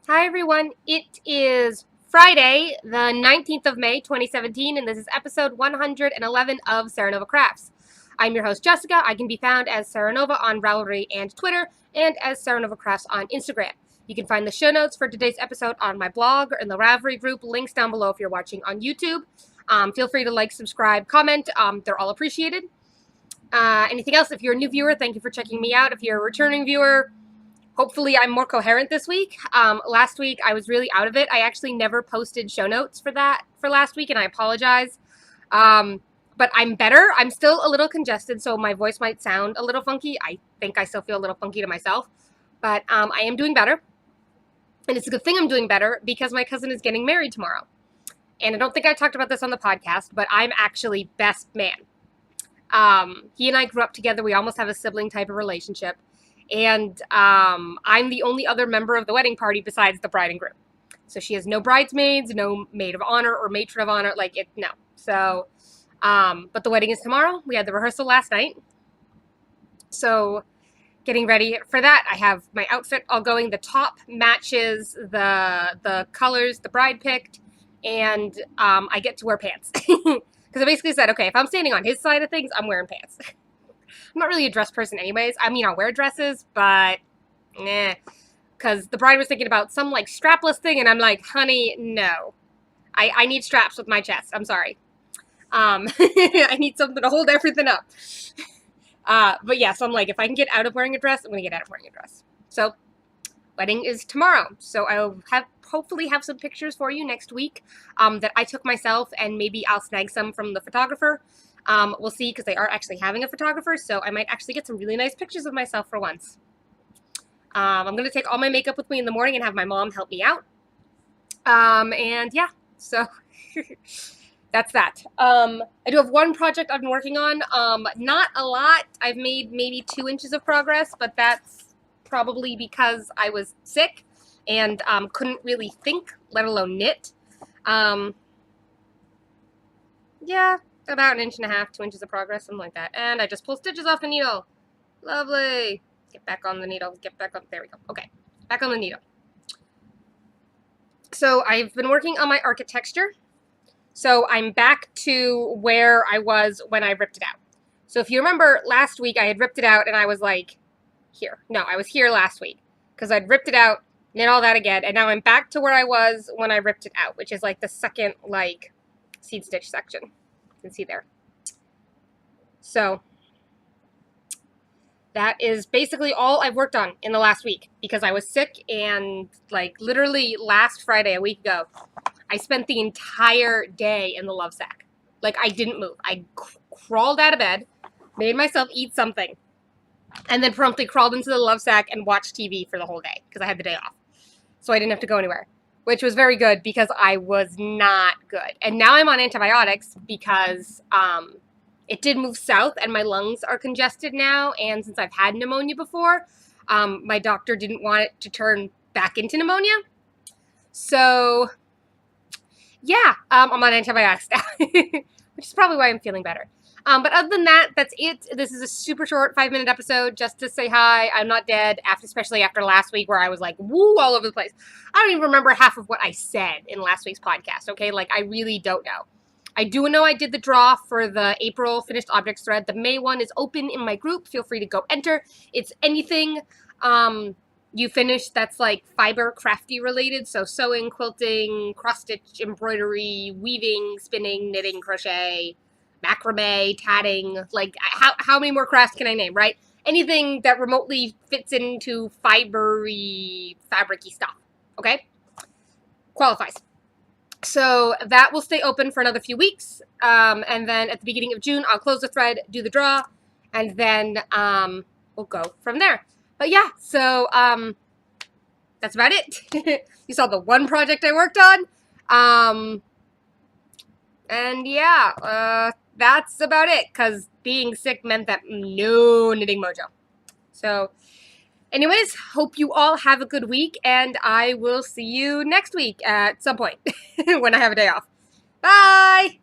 Hi everyone, it is Friday, the 19th of May, 2017, and this is episode 111 of Serenova Crafts. I'm your host, Jessica. I can be found as Serenova on Ravelry and Twitter, and as Serenova Crafts on Instagram. You can find the show notes for today's episode on my blog or in the Ravelry group, links down below if you're watching on YouTube. Feel free to like, subscribe, comment. They're all appreciated. Anything else? If you're a new viewer, thank you for checking me out. If you're a returning viewer, hopefully I'm more coherent this week. Last week I was really out of it. I actually never posted show notes for last week, and I apologize. But I'm better. I'm still a little congested, so my voice might sound a little funky. I think I still feel a little funky to myself, but I am doing better. And it's a good thing I'm doing better because my cousin is getting married tomorrow. And I don't think I talked about this on the podcast, but I'm actually best man. He and I grew up together. We almost have a sibling type of relationship. And I'm the only other member of the wedding party besides the bride and groom. So she has no bridesmaids, no maid of honor or matron of honor. No. So, but the wedding is tomorrow. We had the rehearsal last night. So getting ready for that. I have my outfit all going. The top matches the colors the bride picked. And I get to wear pants. Because I basically said, okay, if I'm standing on his side of things, I'm wearing pants. I'm not really a dress person anyways. I mean, I'll wear dresses, but because the bride was thinking about some like strapless thing, and I'm like, honey, no. I need straps with my chest. I'm sorry. I need something to hold everything up. But yeah, so I'm like, if I can get out of wearing a dress, I'm going to get out of wearing a dress. So wedding is tomorrow. So I'll hopefully have some pictures for you next week that I took myself, and maybe I'll snag some from the photographer. We'll see, because they are actually having a photographer, so I might actually get some really nice pictures of myself for once. I'm going to take all my makeup with me in the morning and have my mom help me out. And yeah, so that's that. I do have one project I've been working on. Not a lot. I've made maybe 2 inches of progress, but that's probably because I was sick and couldn't really think, let alone knit. Yeah. About 1.5 inches, 2 inches of progress, something like that. And I just pulled stitches off the needle. Lovely. Get back on the needle. Get back on. There we go. Okay. Back on the needle. So I've been working on my architecture. So I'm back to where I was when I ripped it out. So if you remember last week, I had ripped it out and I was like, here. No, I was here last week because I'd ripped it out, knit all that again. And now I'm back to where I was when I ripped it out, which is like the second like seed stitch section. Can see there. So that is basically all I've worked on in the last week because I was sick, and like literally last Friday, a week ago, I spent the entire day in the love sack. Like I didn't move. I crawled out of bed, made myself eat something, and then promptly crawled into the love sack and watched TV for the whole day because I had the day off. So I didn't have to go anywhere, which was very good because I was not good. And now I'm on antibiotics because it did move south and my lungs are congested now. And since I've had pneumonia before, my doctor didn't want it to turn back into pneumonia. So yeah, I'm on antibiotics now, which is probably why I'm feeling better. But other than that, that's it. This is a super short 5-minute episode just to say hi. I'm not dead, especially after last week where I was like, woo, all over the place. I don't even remember half of what I said in last week's podcast, okay? Like, I really don't know. I do know I did the draw for the April finished objects thread. The May one is open in my group. Feel free to go enter. It's anything you finish that's like fiber crafty related. So sewing, quilting, cross-stitch, embroidery, weaving, spinning, knitting, crochet, macrame, tatting, like how many more crafts can I name, right? Anything that remotely fits into fibery, fabricy stuff, okay? Qualifies. So that will stay open for another few weeks, and then at the beginning of June, I'll close the thread, do the draw, and then we'll go from there. But yeah, so that's about it. You saw the one project I worked on, and yeah, that's about it, because being sick meant that no knitting mojo. So anyways, hope you all have a good week, and I will see you next week at some point when I have a day off. Bye!